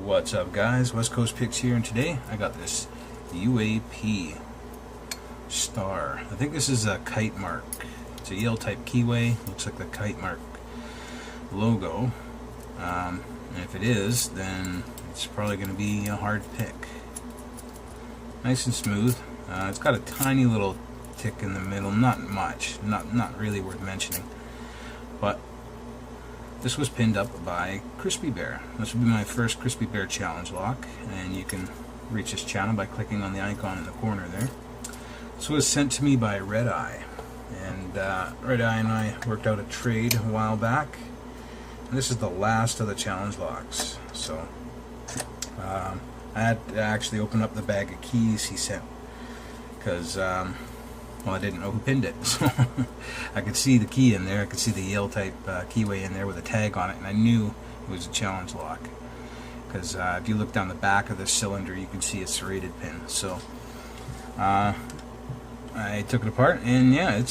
What's up, guys? West Coast Picks here, and today I got this UAP star. I think this is a kite mark. It's a Yale type keyway. Looks like the kite mark logo. And if it is, then it's probably going to be a hard pick. Nice and smooth. It's got a tiny little tick in the middle. Not much. Not really worth mentioning. But this was pinned up by Crispey Bear. This will be my first Crispey Bear challenge lock, and you can reach this channel by clicking on the icon in the corner there. This was sent to me by REDEYE, and REDEYE and I worked out a trade a while back. And this is the last of the challenge locks, so I had to actually open up the bag of keys he sent, because well, I didn't know who pinned it, so I could see the key in there. I could see the Yale type keyway in there with a tag on it, and I knew it was a challenge lock, because if you look down the back of the cylinder, you can see a serrated pin. So I took it apart, and yeah,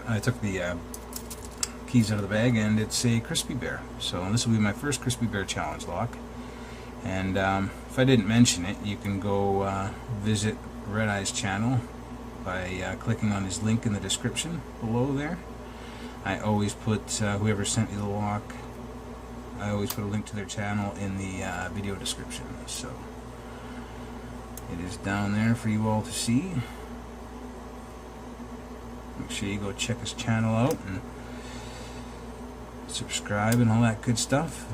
I took the keys out of the bag, and it's a Crispey Bear. So this will be my first Crispey Bear challenge lock. And if I didn't mention it, you can go visit REDEYE's channel by clicking on his link in the description below there. I always put, whoever sent me the lock, I always put a link to their channel in the video description. So it is down there for you all to see. Make sure you go check his channel out and subscribe and all that good stuff.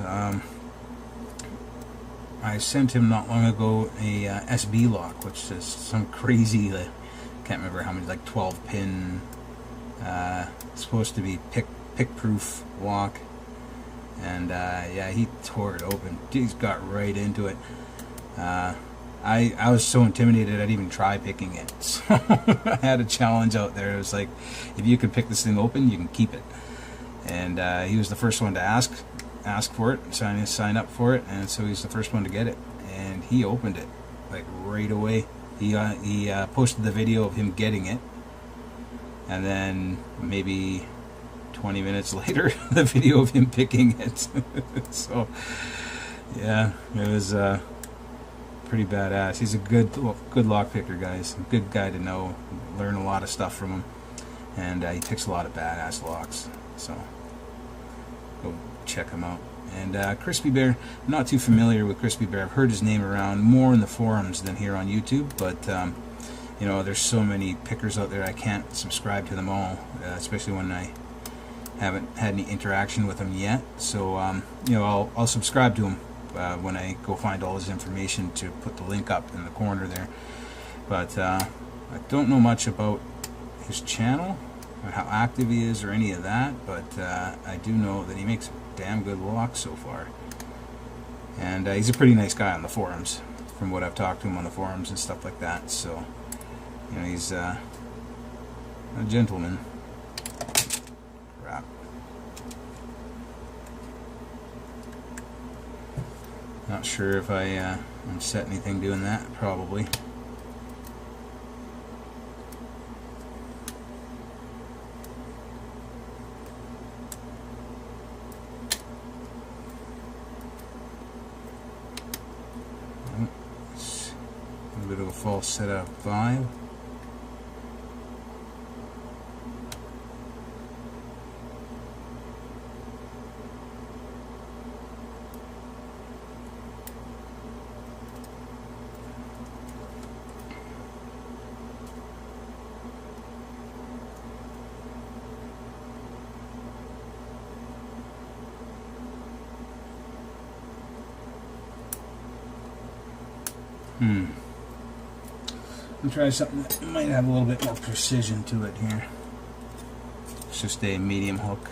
I sent him not long ago a SB lock, which is some crazy, can't remember how many, like 12 pin, supposed to be pick proof lock, and yeah, he tore it open. He's got right into it. I was so intimidated I didn't even try picking it. So I had a challenge out there. It was like, if you could pick this thing open, you can keep it. And he was the first one to ask for it, sign up for it, and so he's the first one to get it. And he opened it like right away. He posted the video of him getting it, and then maybe 20 minutes later, the video of him picking it. So yeah, it was pretty badass. He's a good lock picker, guys. A good guy to know. Learn a lot of stuff from him, and he picks a lot of badass locks. So go check him out. And Crispey Bear, I'm not too familiar with Crispey Bear. I've heard his name around more in the forums than here on YouTube, but you know, there's so many pickers out there, I can't subscribe to them all, especially when I haven't had any interaction with them yet. So you know, I'll subscribe to him when I go find all his information to put the link up in the corner there. But I don't know much about his channel or how active he is or any of that, but I do know that he makes damn good locks so far, and he's a pretty nice guy on the forums, from what I've talked to him on the forums and stuff like that. So you know, he's a gentleman. Crap. Not sure if I'm set anything doing that. Probably. A bit of a false set of 5. I'll try something that might have a little bit more precision to it here. It's just a medium hook,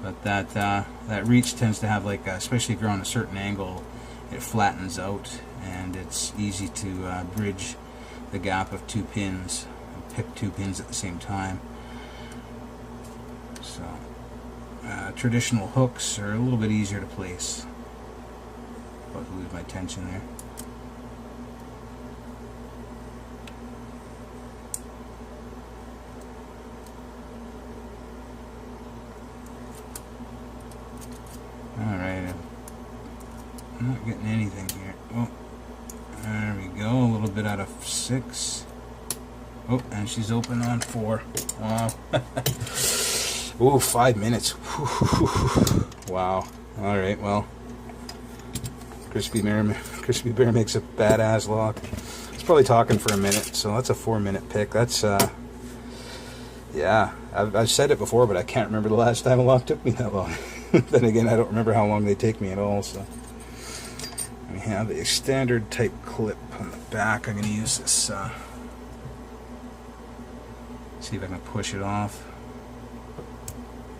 but that reach tends to have, like, especially if you're on a certain angle, it flattens out, and it's easy to bridge the gap of 2 pins, and pick 2 pins at the same time. So traditional hooks are a little bit easier to place. About to lose my tension there. I'm not getting anything here. Oh, there we go. A little bit out of 6. Oh, and she's open on 4. Wow. Ooh, 5 minutes. Wow. All right. Well, Crispey Bear makes a badass lock. It's probably talking for a minute, so that's a 4-minute pick. That's yeah. I've said it before, but I can't remember the last time a lock took me that long. Then again, I don't remember how long they take me at all. So we have a standard type clip on the back. I'm going to use this. See if I can push it off.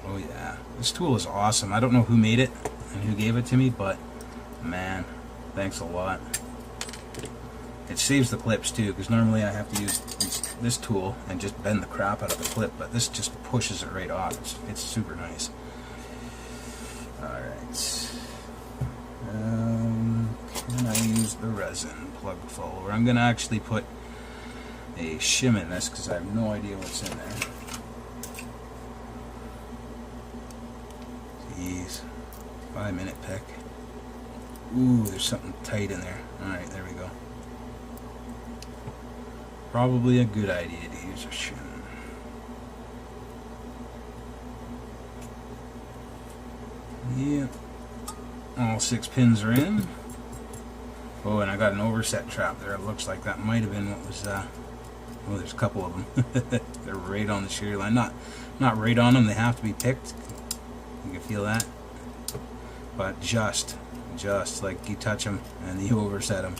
Oh yeah, this tool is awesome. I don't know who made it and who gave it to me, but man, thanks a lot. It saves the clips too, because normally I have to use this tool and just bend the crap out of the clip, but this just pushes it right off. It's super nice. Alright. Can I use the resin plug follower? I'm going to actually put a shim in this because I have no idea what's in there. Jeez. 5-minute pick. Ooh, there's something tight in there. Alright, there we go. Probably a good idea to use a shim. Yep. All 6 pins are in. Oh, and I got an overset trap there. It looks like that might have been what was oh, there's a couple of them. They're right on the shear line. Not right on them. They have to be picked. You can feel that. But just like you touch them and you overset them.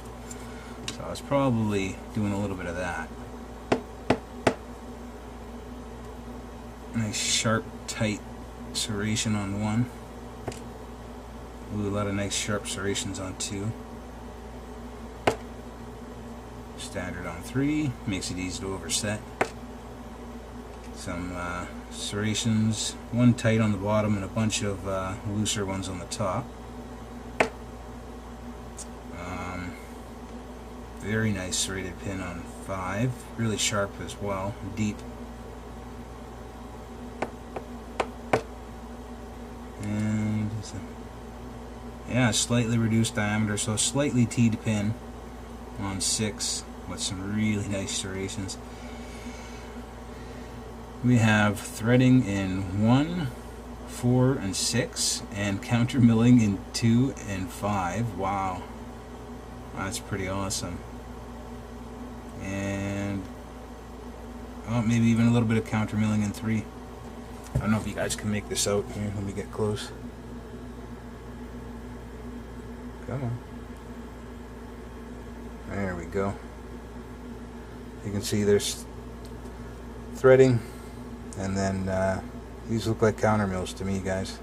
So I was probably doing a little bit of that. Nice sharp, tight serration on 1. Ooh, a lot of nice sharp serrations on 2. Standard on 3. Makes it easy to overset. Some serrations, 1 tight on the bottom and a bunch of looser ones on the top. Very nice serrated pin on 5. Really sharp as well. Deep. And yeah, slightly reduced diameter, so slightly teed pin on 6 with some really nice serrations. We have threading in 1, 4, and 6, and counter milling in 2 and 5. Wow, that's pretty awesome. And oh, maybe even a little bit of counter milling in 3. I don't know if you guys can make this out. Here, let me get close. Come on. There we go. You can see there's threading, and then these look like counter mills to me, guys.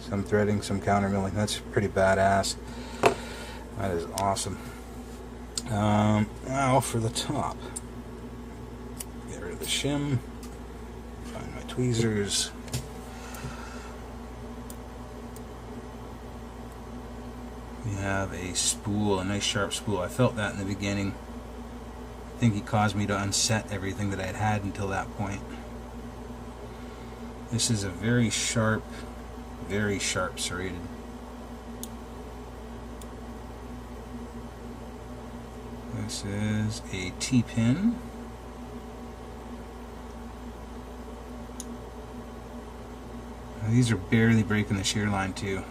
Some threading, some counter milling. That's pretty badass. That is awesome. Now for the top. Get rid of the shim. Find my tweezers. We have a spool, a nice sharp spool. I felt that in the beginning. I think he caused me to unset everything that I had had until that point. This is a very sharp serrated. This is a T-pin. These are barely breaking the shear line too.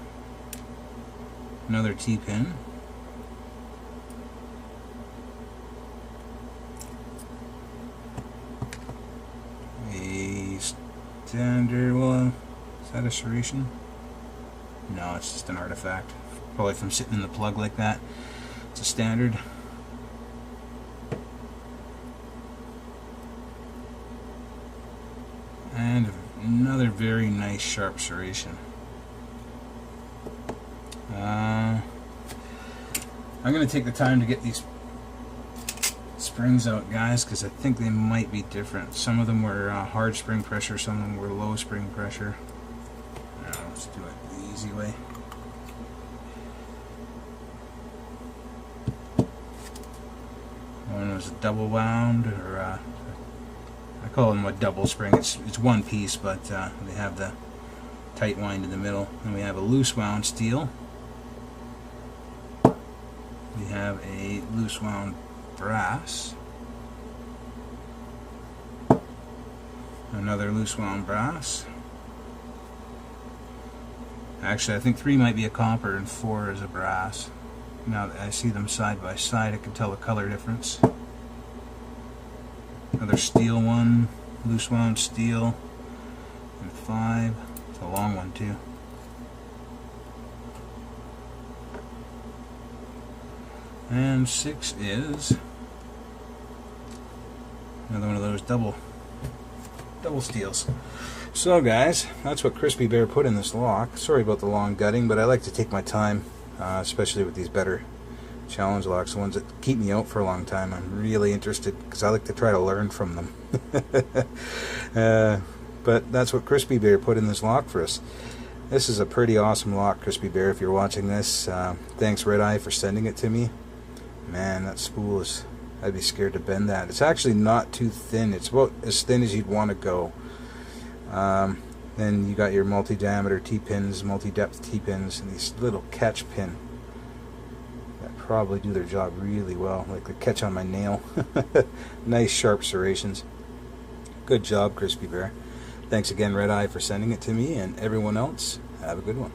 Another T-pin. A standard, well, is that a serration? No, it's just an artifact. Probably from sitting in the plug like that. It's a standard. And another very nice sharp serration. I'm going to take the time to get these springs out, guys, because I think they might be different. Some of them were hard spring pressure, some of them were low spring pressure. Now let's do it the easy way. One was a double wound, or I call them a double spring. It's one piece, but they have the tight wind in the middle. And we have a loose wound steel. We have a loose wound brass. Another loose wound brass. Actually, I think 3 might be a copper and 4 is a brass. Now that I see them side by side, I can tell the color difference. Another steel one, loose wound steel, and 5. It's a long one too. And 6 is another one of those double steels. So guys, that's what Crispey Bear put in this lock. Sorry about the long gutting, but I like to take my time, especially with these better challenge locks, the ones that keep me out for a long time. I'm really interested because I like to try to learn from them. But that's what Crispey Bear put in this lock for us. This is a pretty awesome lock, Crispey Bear. If you're watching this, thanks REDEYE for sending it to me. Man, that spool is, I'd be scared to bend that. It's actually not too thin. It's about as thin as you'd want to go. Then you got your multi-diameter T-pins, multi-depth T-pins, and these little catch pin that probably do their job really well, like the catch on my nail. Nice sharp serrations. Good job, Crispey Bear. Thanks again, REDEYE, for sending it to me, and everyone else, have a good one.